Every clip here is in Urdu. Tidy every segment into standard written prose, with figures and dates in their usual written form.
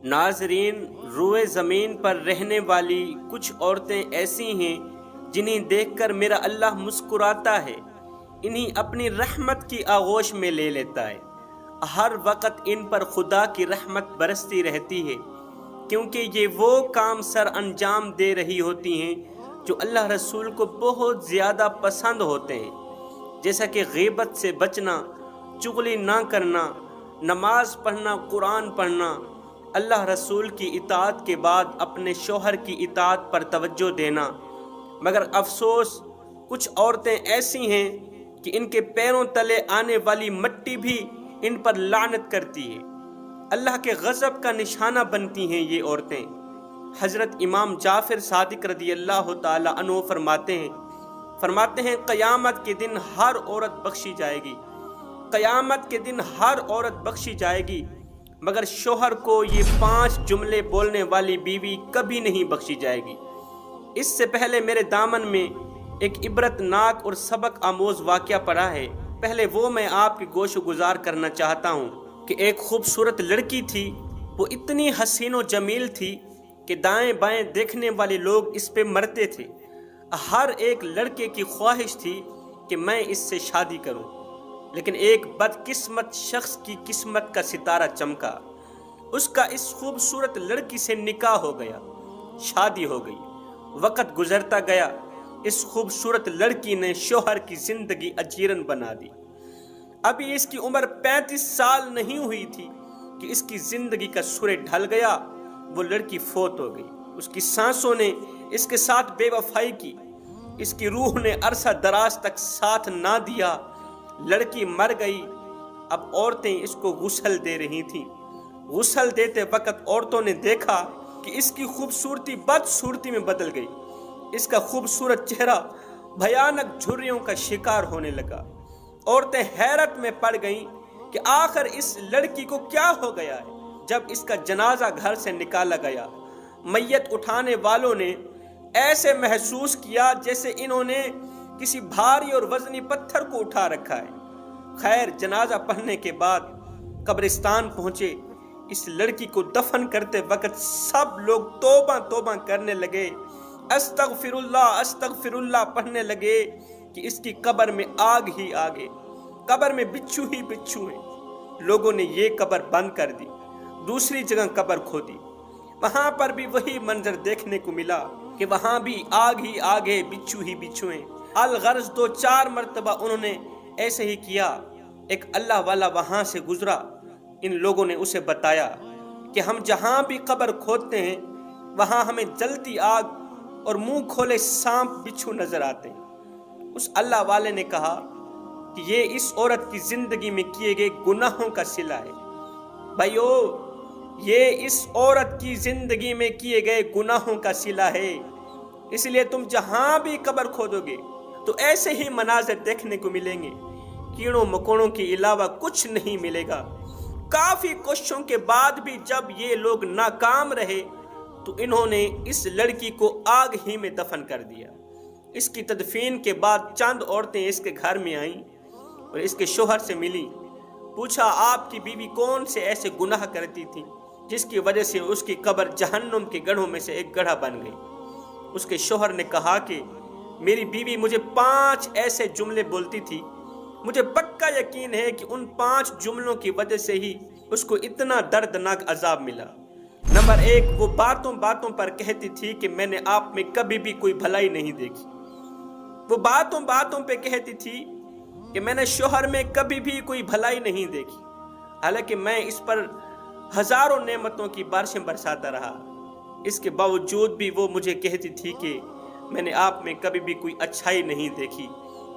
ناظرین، روئے زمین پر رہنے والی کچھ عورتیں ایسی ہیں جنہیں دیکھ کر میرا اللہ مسکراتا ہے، انہیں اپنی رحمت کی آغوش میں لے لیتا ہے۔ ہر وقت ان پر خدا کی رحمت برستی رہتی ہے، کیونکہ یہ وہ کام سر انجام دے رہی ہوتی ہیں جو اللہ رسول کو بہت زیادہ پسند ہوتے ہیں، جیسا کہ غیبت سے بچنا، چغلی نہ کرنا، نماز پڑھنا، قرآن پڑھنا، اللہ رسول کی اطاعت کے بعد اپنے شوہر کی اطاعت پر توجہ دینا۔ مگر افسوس، کچھ عورتیں ایسی ہیں کہ ان کے پیروں تلے آنے والی مٹی بھی ان پر لعنت کرتی ہے، اللہ کے غضب کا نشانہ بنتی ہیں یہ عورتیں۔ حضرت امام جعفر صادق رضی اللہ تعالی عنہ فرماتے ہیں قیامت کے دن ہر عورت بخشی جائے گی، قیامت کے دن ہر عورت بخشی جائے گی، مگر شوہر کو یہ 5 جملے بولنے والی بیوی کبھی نہیں بخشی جائے گی۔ اس سے پہلے میرے دامن میں ایک عبرت ناک اور سبق آموز واقعہ پڑا ہے، پہلے وہ میں آپ کی گوش گزار کرنا چاہتا ہوں کہ ایک خوبصورت لڑکی تھی، وہ اتنی حسین و جمیل تھی کہ دائیں بائیں دیکھنے والے لوگ اس پہ مرتے تھے۔ ہر ایک لڑکے کی خواہش تھی کہ میں اس سے شادی کروں، لیکن ایک بدقسمت شخص کی قسمت کا ستارہ چمکا، اس کا اس خوبصورت لڑکی سے نکاح ہو گیا، شادی ہو گئی۔ وقت گزرتا گیا، اس خوبصورت لڑکی نے شوہر کی زندگی اجیرن بنا دی۔ ابھی اس کی عمر 35 سال نہیں ہوئی تھی کہ اس کی زندگی کا سورج ڈھل گیا، وہ لڑکی فوت ہو گئی۔ اس کی سانسوں نے اس کے ساتھ بے وفائی کی، اس کی روح نے عرصہ دراز تک ساتھ نہ دیا، لڑکی مر گئی۔ اب عورتیں اس کو غسل دے رہی تھیں۔ غسل دیتے وقت عورتوں نے دیکھا کہ اس کی خوبصورتی بدصورتی میں بدل گئی، اس کا خوبصورت چہرہ بھیانک جھریوں کا شکار ہونے لگا۔ عورتیں حیرت میں پڑ گئیں کہ آخر اس لڑکی کو کیا ہو گیا ہے۔ جب اس کا جنازہ گھر سے نکالا گیا، میت اٹھانے والوں نے ایسے محسوس کیا جیسے انہوں نے کسی بھاری اور وزنی پتھر کو اٹھا رکھا ہے۔ خیر، جنازہ پڑھنے کے بعد قبرستان پہنچے۔ اس لڑکی کو دفن کرتے وقت سب لوگ توبہ توبہ کرنے لگے، استغفر اللہ پڑھنے لگے کہ اس کی قبر میں آگ ہی آگ ہے، قبر میں بچھو ہی بچھو ہیں۔ لوگوں نے یہ قبر بند کر دی، دوسری جگہ قبر کھودی، وہاں پر بھی وہی منظر دیکھنے کو ملا کہ وہاں بھی آگ ہی آگ ہے، بچھو ہی بچھو ہیں۔ الغرض 2-4 مرتبہ انہوں نے ایسے ہی کیا۔ ایک اللہ والا وہاں سے گزرا، ان لوگوں نے اسے بتایا کہ ہم جہاں بھی قبر کھودتے ہیں وہاں ہمیں جلتی آگ اور منہ کھولے سانپ بچھو نظر آتے ہیں۔ اس اللہ والے نے کہا کہ یہ اس عورت کی زندگی میں کیے گئے گناہوں کا صلہ ہے۔ بھائیو، یہ اس عورت کی زندگی میں کیے گئے گناہوں کا صلہ ہے، اس لیے تم جہاں بھی قبر کھودو گے تو ایسے ہی مناظر دیکھنے کو ملیں گے، کیڑوں مکوڑوں کے علاوہ کچھ نہیں ملے گا۔ کافی کوششوں کے بعد بھی جب یہ لوگ ناکام رہے تو انہوں نے اس لڑکی کو آگ ہی میں دفن کر دیا۔ اس کی تدفین کے بعد چند عورتیں اس کے گھر میں آئیں اور اس کے شوہر سے ملی، پوچھا آپ کی بیوی کون سے ایسے گناہ کرتی تھی جس کی وجہ سے اس کی قبر جہنم کے گڑھوں میں سے ایک گڑھا بن گئی۔ اس کے شوہر نے کہا کہ میری بیوی مجھے 5 ایسے جملے بولتی تھی، مجھے پکا یقین ہے کہ ان 5 جملوں کی وجہ سے ہی اس کو اتنا دردناک عذاب ملا۔ نمبر 1، وہ باتوں باتوں پر کہتی تھی کہ میں نے آپ میں کبھی بھی کوئی بھلائی نہیں دیکھی۔ وہ باتوں باتوں پہ کہتی تھی کہ میں نے شوہر میں کبھی بھی کوئی بھلائی نہیں دیکھی، حالانکہ میں اس پر ہزاروں نعمتوں کی بارشیں برساتا رہا۔ اس کے باوجود بھی وہ مجھے کہتی تھی کہ میں نے آپ میں کبھی بھی کوئی اچھائی نہیں دیکھی،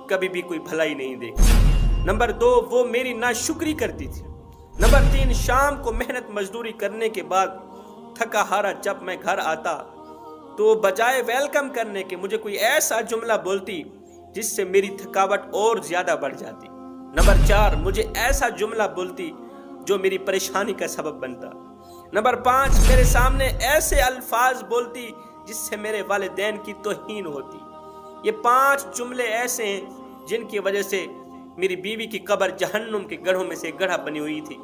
کبھی بھی کوئی بھلائی نہیں دیکھی۔ نمبر 2، وہ میری ناشکری کرتی تھی۔ نمبر 3، شام کو محنت مزدوری کرنے کے بعد تھکا ہارا جب میں گھر آتا تو بجائے ویلکم کرنے کے مجھے کوئی ایسا جملہ بولتی جس سے میری تھکاوٹ اور زیادہ بڑھ جاتی۔ نمبر 4، مجھے ایسا جملہ بولتی جو میری پریشانی کا سبب بنتا۔ نمبر 5، میرے سامنے ایسے الفاظ بولتی جس سے میرے والدین کی توہین ہوتی۔ یہ 5 جملے ایسے ہیں جن کی وجہ سے میری بیوی کی قبر جہنم کے گڑھوں میں سے گڑھا بنی ہوئی تھی،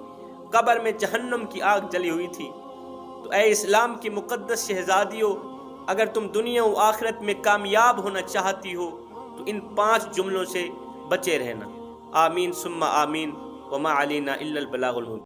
قبر میں جہنم کی آگ جلی ہوئی تھی۔ تو اے اسلام کی مقدس شہزادیوں، اگر تم دنیا و آخرت میں کامیاب ہونا چاہتی ہو تو ان 5 جملوں سے بچے رہنا۔ آمین ثم آمین، وما علینا الا البلاغ المبین۔